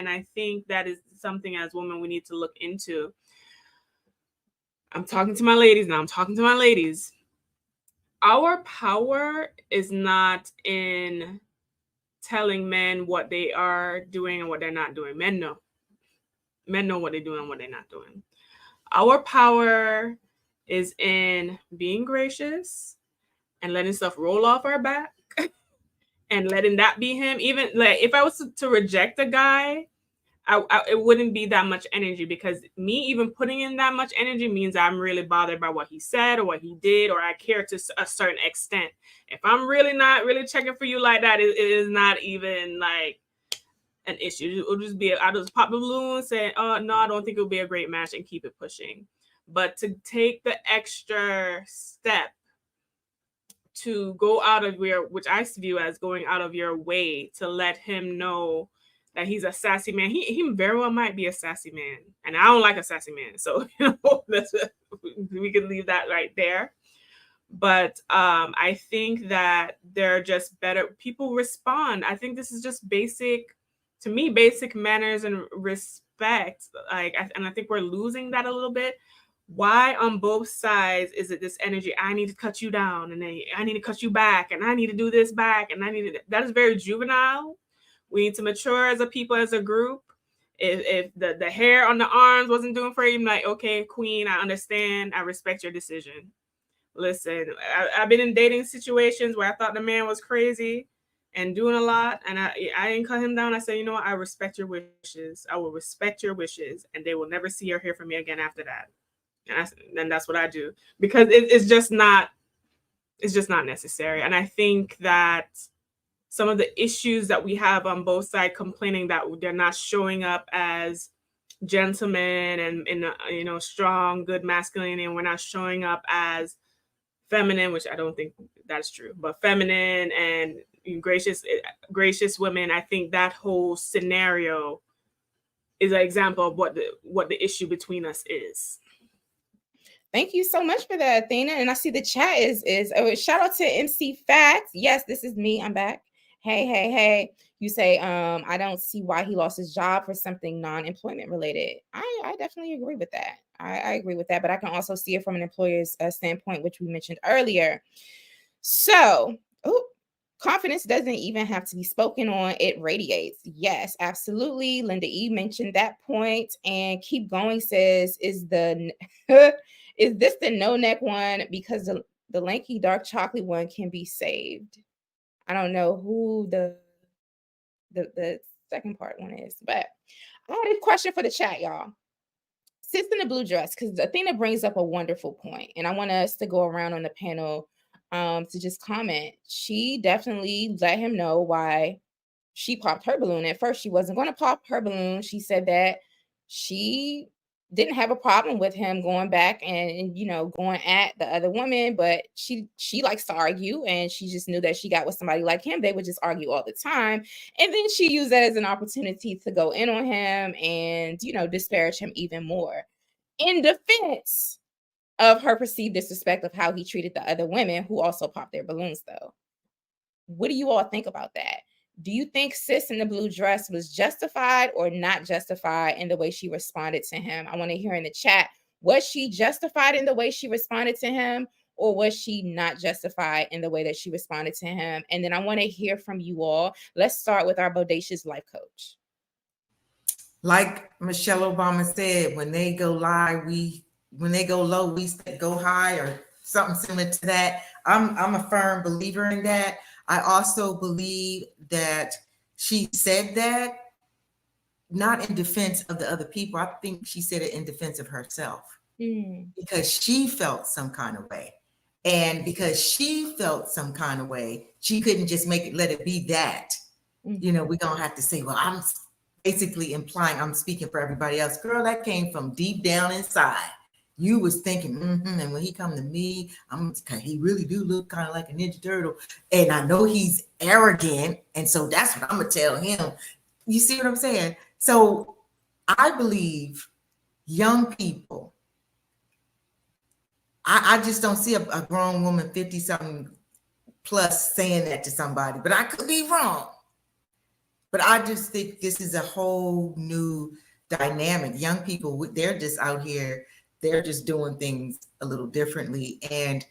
I think that is something as women we need to look into. I'm talking to my ladies now. I'm talking to my ladies. Our power is not in telling men what they are doing and what they're not doing. Men know. Men know what they're doing and what they're not doing. Our power is in being gracious and letting stuff roll off our back and letting that be him. Even like if I was to reject a guy, it wouldn't be that much energy, because me even putting in that much energy means I'm really bothered by what he said or what he did, or I care to a certain extent. If I'm really not really checking for you like that, it is not even like an issue. It'll just be, I'll just pop the balloon and say, oh, no, I don't think it'll be a great match, and keep it pushing. But to take the extra step to go out of your, which I view as going out of your way to let him know that he's a sassy man. He very well might be a sassy man, and I don't like a sassy man. So we could leave that right there. But I think that they're just better. People respond. I think this is just basic, to me, basic manners and respect. And I think we're losing that a little bit. Why on both sides is it this energy? I need to cut you down, and then I need to cut you back, and I need to do this back, and I need to. That is very juvenile. We need to mature as a people, as a group. If the hair on the arms wasn't doing for you, I'm like, okay, queen, I understand. I respect your decision. Listen, I've been in dating situations where I thought the man was crazy and doing a lot, and I didn't cut him down. I said, you know what? I respect your wishes. I will respect your wishes, and they will never see or hear from me again after that. And that's what I do, because it's just not necessary. And I think that some of the issues that we have on both sides, complaining that they're not showing up as gentlemen and strong, good masculinity, and we're not showing up as feminine, which I don't think that's true, but feminine and gracious women. I think that whole scenario is an example of what the issue between us is. Thank you so much for that, Athena. And I see the chat is shout out to MC Facts. Yes, this is me. I'm back. Hey. You say, I don't see why he lost his job for something non-employment related. I definitely agree with that. I agree with that, but I can also see it from an employer's standpoint, which we mentioned earlier. So, confidence doesn't even have to be spoken on. It radiates. Yes, absolutely. Linda E mentioned that point. And Keep Going says, is this the no neck one? Because the lanky dark chocolate one can be saved. I don't know who the second part one is, but I had a question for the chat, y'all. Sis in the blue dress, because Athena brings up a wonderful point, and I want us to go around on the panel to just comment. She definitely let him know why she popped her balloon. At first, she wasn't going to pop her balloon. She said that she didn't have a problem with him going back and going at the other woman, but she likes to argue, and she just knew that she got with somebody like him, they would just argue all the time. And then she used that as an opportunity to go in on him and disparage him even more, in defense of her perceived disrespect of how he treated the other women who also popped their balloons. Though, what do you all think about that? Do you think sis in the blue dress was justified or not justified in the way she responded to him? I want to hear in the chat, was she justified in the way she responded to him, or was she not justified in the way that she responded to him? And then I want to hear from you all. Let's start with our bodacious life coach. Like Michelle Obama said, when they go low, we go high, or something similar to that. I'm a firm believer in that. I also believe that she said that not in defense of the other people. I think she said it in defense of herself, because she felt some kind of way. And because she felt some kind of way, she couldn't just let it be that. We're going to have to say, well, I'm basically implying, I'm speaking for everybody else. Girl, that came from deep down inside. You was thinking, and when he come to me, he really do look kind of like a Ninja Turtle. And I know he's arrogant. And so that's what I'm going to tell him. You see what I'm saying? So I believe young people, I just don't see a grown woman 50-something plus saying that to somebody, but I could be wrong. But I just think this is a whole new dynamic. Young people, they're just out here, they're just doing things a little differently and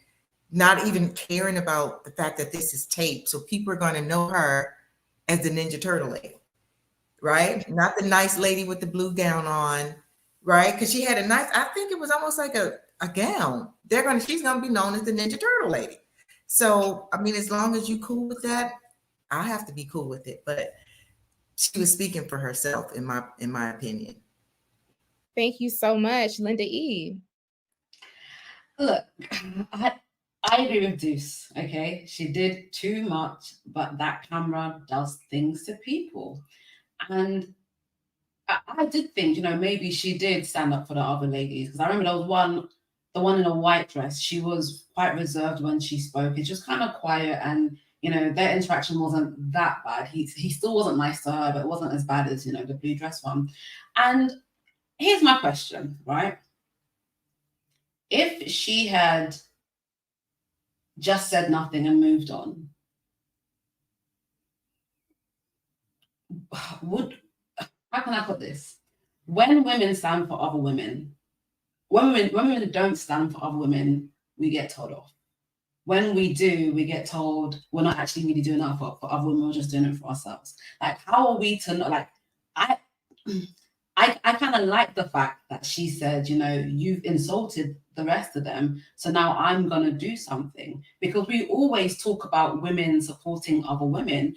not even caring about the fact that this is taped. So people are going to know her as the Ninja Turtle lady, right? Not the nice lady with the blue gown on, right? Because she had a nice, I think it was almost like a gown. She's gonna be known as the Ninja Turtle lady. So I mean, as long as you cool with that, I have to be cool with it. But she was speaking for herself, in my opinion. Thank you so much, Linda E. Look, I agree with Deuce. Okay, she did too much, but that camera does things to people, and I did think, maybe she did stand up for the other ladies, because I remember there was the one in a white dress. She was quite reserved when she spoke. It's just kind of quiet, and their interaction wasn't that bad. He still wasn't nice to her, but it wasn't as bad as the blue dress one. And here's my question, right? If she had just said nothing and moved on, how can I put this? When women stand for other women, when women don't stand for other women, we get told off. When we do, we get told we're not actually really doing that for other women, we're just doing it for ourselves. Like, how are we to know? Like, I kind of like the fact that she said, you've insulted the rest of them, so now I'm going to do something. Because we always talk about women supporting other women,